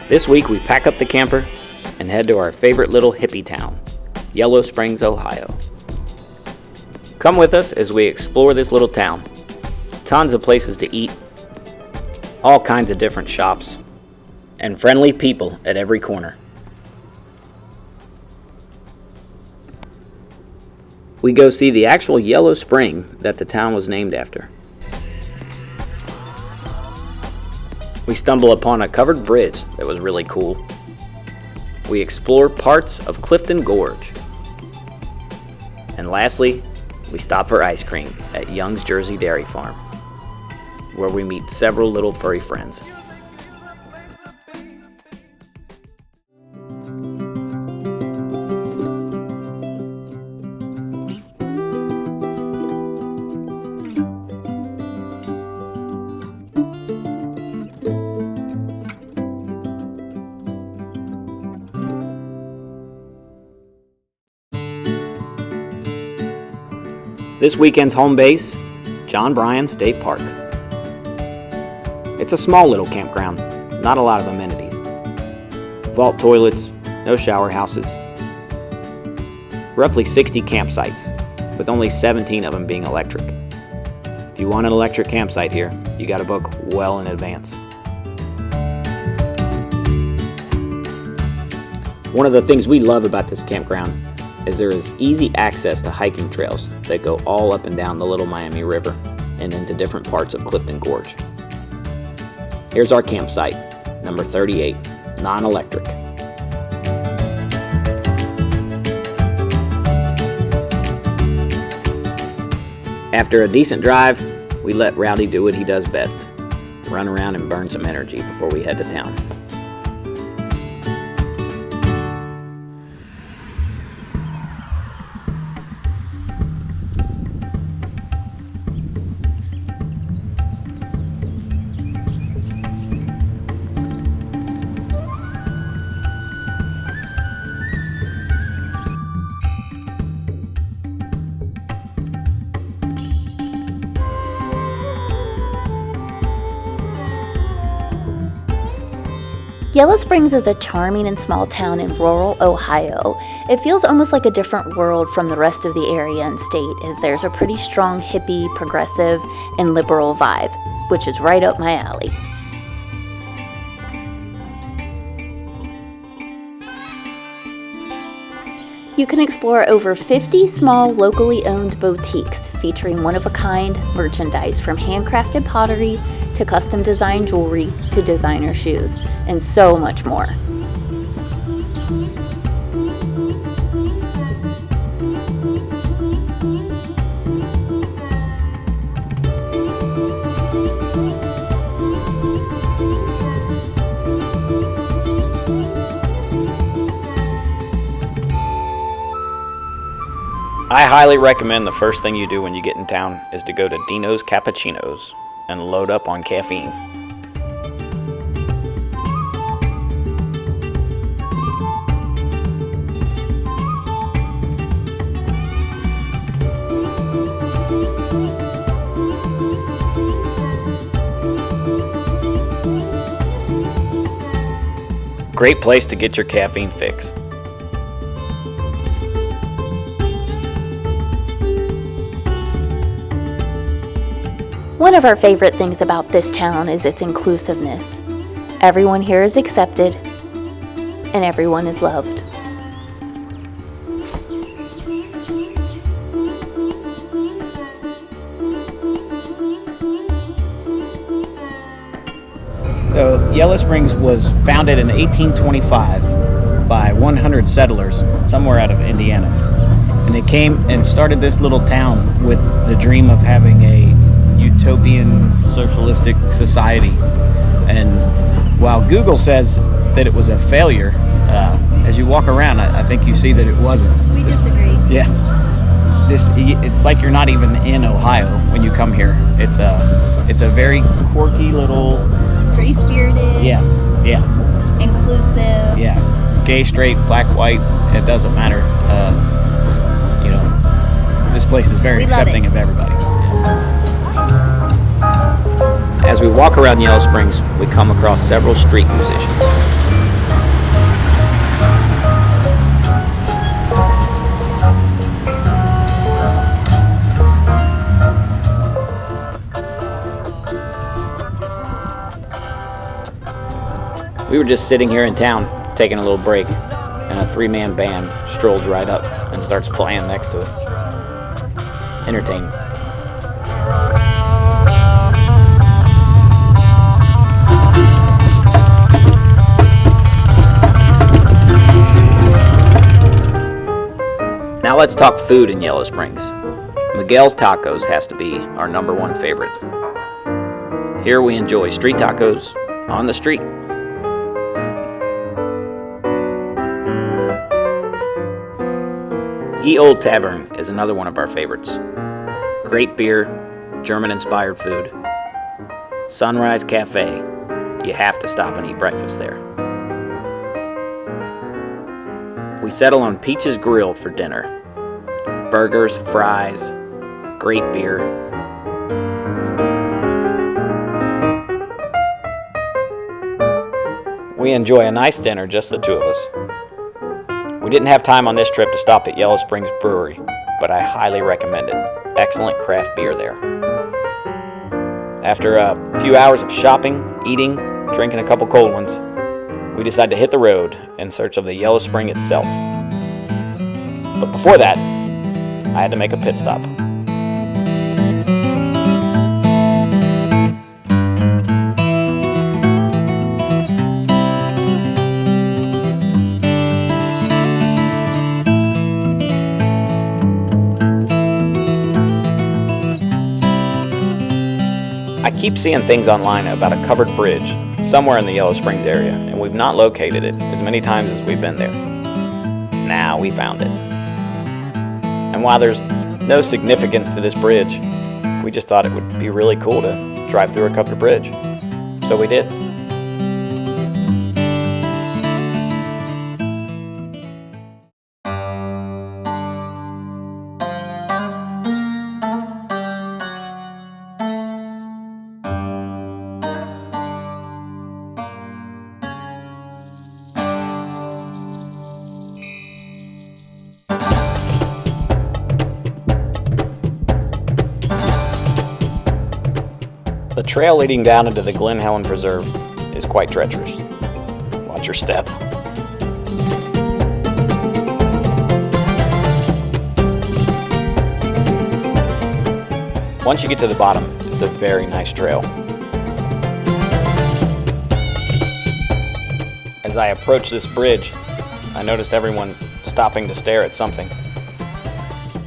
This week we pack up the camper and head to our favorite little hippie town, Yellow Springs, Ohio. Come with us as we explore this little town. Tons of places to eat, all kinds of different shops, and friendly people at every corner. We go see the actual Yellow Spring that the town was named after. We stumble upon a covered bridge that was really cool. We explore parts of Clifton Gorge. And lastly, we stop for ice cream at Young's Jersey Dairy Farm, where we meet several little furry friends. This weekend's home base, Bryan State Park. It's a small little campground, not a lot of amenities. Vault toilets, no shower houses. Roughly 60 campsites, with only 17 of them being electric. If you want an electric campsite here, you gotta book well in advance. One of the things we love about this campground is there is easy access to hiking trails that go all up and down the Little Miami River and into different parts of Clifton Gorge. Here's our campsite, number 38, non-electric. After a decent drive, we let Rowdy do what he does best, run around and burn some energy before we head to town. Yellow Springs is a charming and small town in rural Ohio. It feels almost like a different world from the rest of the area and state, as there's a pretty strong hippie, progressive, and liberal vibe, which is right up my alley. You can explore over 50 small, locally owned boutiques featuring one-of-a-kind merchandise from handcrafted pottery to custom design jewelry to designer shoes, and so much more. I highly recommend the first thing you do when you get in town is to go to Dino's Cappuccinos and load up on caffeine. Great place to get your caffeine fix. One of our favorite things about this town is its inclusiveness. Everyone here is accepted, and everyone is loved. So Yellow Springs was founded in 1825 by 100 settlers somewhere out of Indiana. And they came and started this little town with the dream of having a utopian socialistic society. And while Google says that it was a failure, as you walk around, I think you see that it wasn't. We disagree. Yeah. It's like you're not even in Ohio when you come here. It's a very quirky little, Free-spirited. Yeah. Inclusive. Yeah. Gay, straight, black, white, it doesn't matter. This place is very accepting of everybody. As we walk around Yellow Springs, we come across several street musicians. We were just sitting here in town, taking a little break, and a three-man band strolls right up and starts playing next to us. Entertaining. Now let's talk food in Yellow Springs. Miguel's Tacos has to be our #1 favorite. Here we enjoy street tacos on the street. Ye Old Tavern is another one of our favorites. Great beer, German-inspired food. Sunrise Cafe. You have to stop and eat breakfast there. We settle on Peach's Grill for dinner. Burgers, fries, great beer. We enjoy a nice dinner, just the two of us. We didn't have time on this trip to stop at Yellow Springs Brewery, but I highly recommend it. Excellent craft beer there. After a few hours of shopping, eating, drinking a couple cold ones, we decided to hit the road in search of the Yellow Spring itself. But before that, I had to make a pit stop. I keep seeing things online about a covered bridge somewhere in the Yellow Springs area, and we've not located it as many times as we've been there. Now we found it. And while there's no significance to this bridge, we just thought it would be really cool to drive through a covered bridge. So we did. The trail leading down into the Glen Helen Preserve is quite treacherous. Watch your step. Once you get to the bottom, it's a very nice trail. As I approached this bridge, I noticed everyone stopping to stare at something.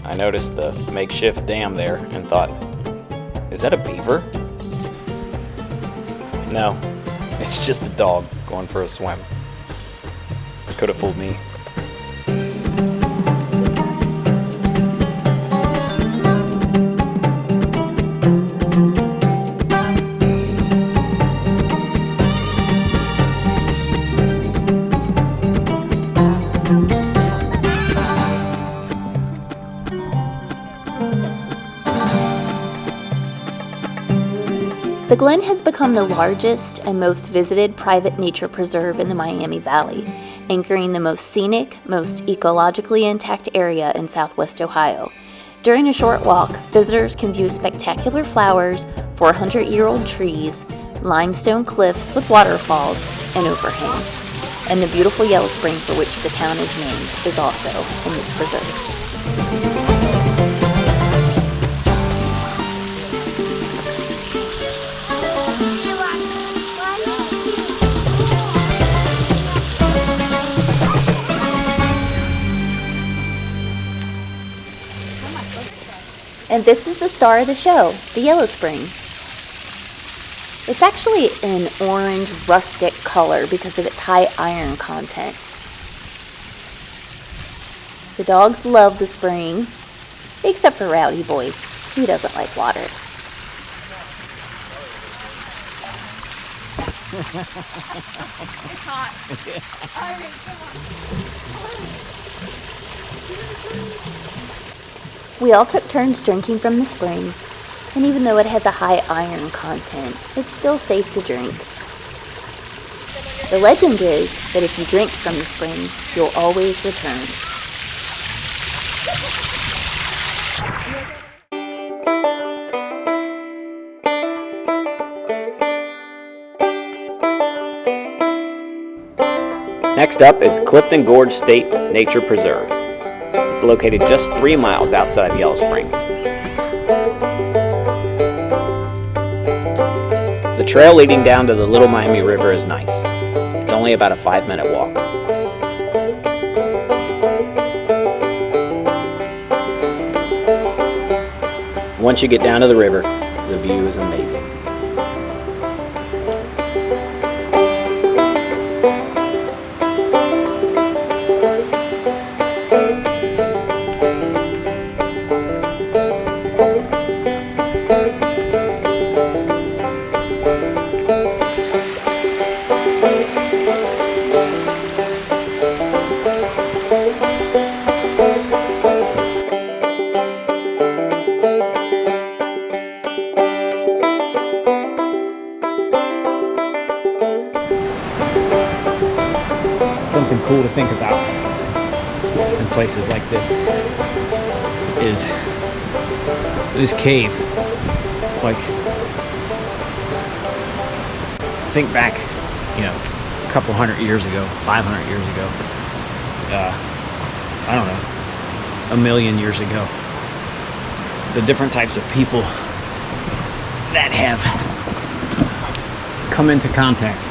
I noticed the makeshift dam there and thought, is that a beaver? No, it's just a dog going for a swim. It could have fooled me. The Glen has become the largest and most visited private nature preserve in the Miami Valley, anchoring the most scenic, most ecologically intact area in southwest Ohio. During a short walk, visitors can view spectacular flowers, 400-year-old trees, limestone cliffs with waterfalls, and overhangs. And the beautiful Yellow Spring for which the town is named is also in this preserve. And this is the star of the show, the Yellow Spring. It's actually an orange rustic color because of its high iron content. The dogs love the spring, except for Rowdy Boy. He doesn't like water. It's hot. All right, come on. We all took turns drinking from the spring, and even though it has a high iron content, it's still safe to drink. The legend is that if you drink from the spring, you'll always return. Next up is Clifton Gorge State Nature Preserve. It's located just 3 miles outside Yellow Springs. The trail leading down to the Little Miami River is nice. It's only about a 5-minute walk. Once you get down to the river, the view is amazing. Something cool to think about in places like this is this cave. Like, think back, a couple hundred years ago, 500 years ago, I don't know, 1,000,000 years ago. The different types of people that have come into contact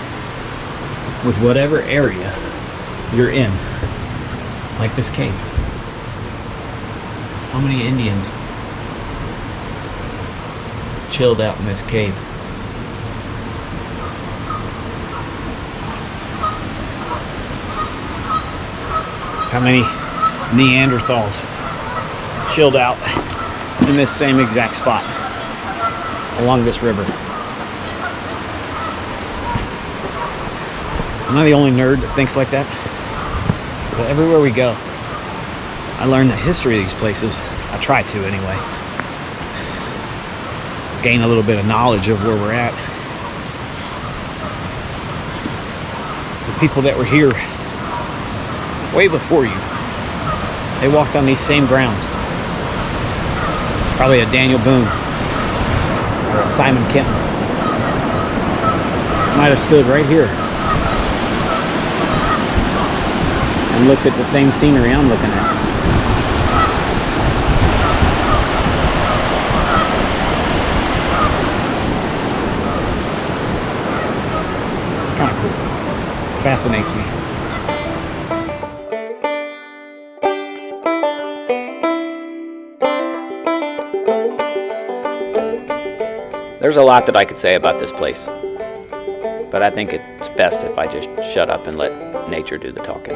with whatever area you're in, like this cave. How many Indians chilled out in this cave? How many Neanderthals chilled out in this same exact spot along this river? Am I the only nerd that thinks like that? But everywhere we go, I learn the history of these places. I try to, anyway. Gain a little bit of knowledge of where we're at. The people that were here way before you, they walked on these same grounds. Probably a Daniel Boone or a Simon Kenton might have stood right here and looked at the same scenery I'm looking at. It's kind of cool. It fascinates me. There's a lot that I could say about this place, but I think it's best if I just shut up and let nature do the talking.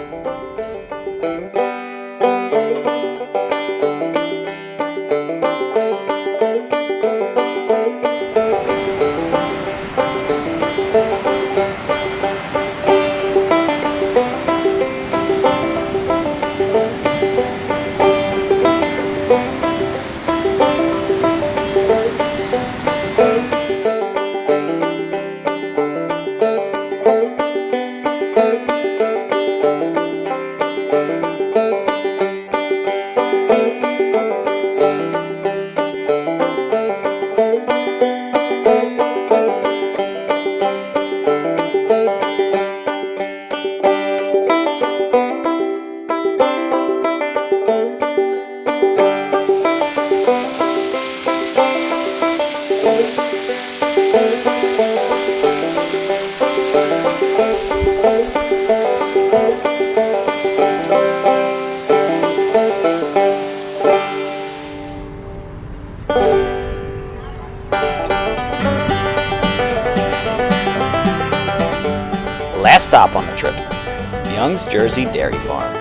Last stop on the trip, Young's Jersey Dairy Farm.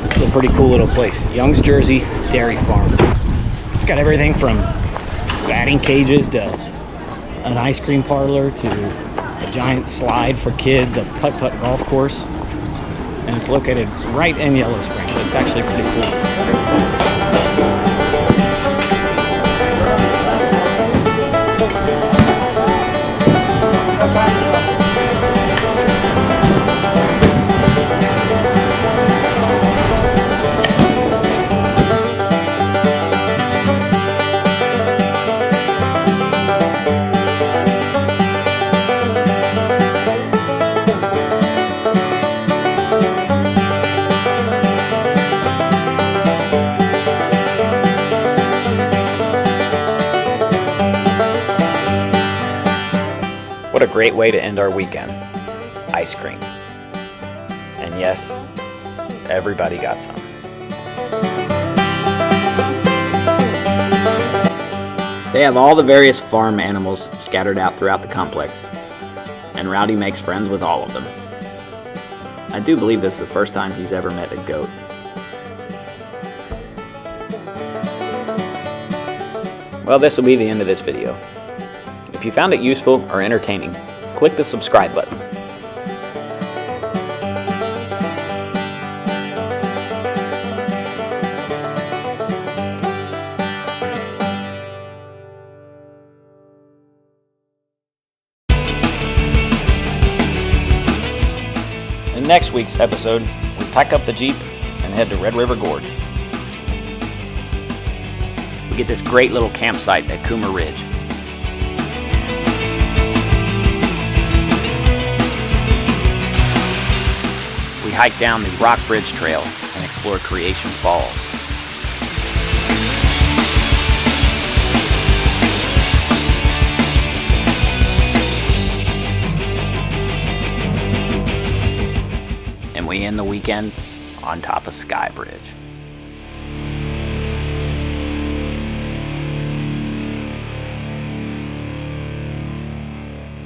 This is a pretty cool little place, Young's Jersey Dairy Farm. It's got everything from batting cages to an ice cream parlor to a giant slide for kids, a putt-putt golf course, and it's located right in Yellow Springs. It's actually pretty cool. What a great way to end our weekend. Ice cream. And yes, everybody got some. They have all the various farm animals scattered out throughout the complex, and Rowdy makes friends with all of them. I do believe this is the first time he's ever met a goat. Well, this will be the end of this video. If you found it useful or entertaining, click the subscribe button. In next week's episode, we pack up the Jeep and head to Red River Gorge. We get this great little campsite at Coomer Ridge. We hike down the Rock Bridge Trail and explore Creation Falls. And we end the weekend on top of Sky Bridge.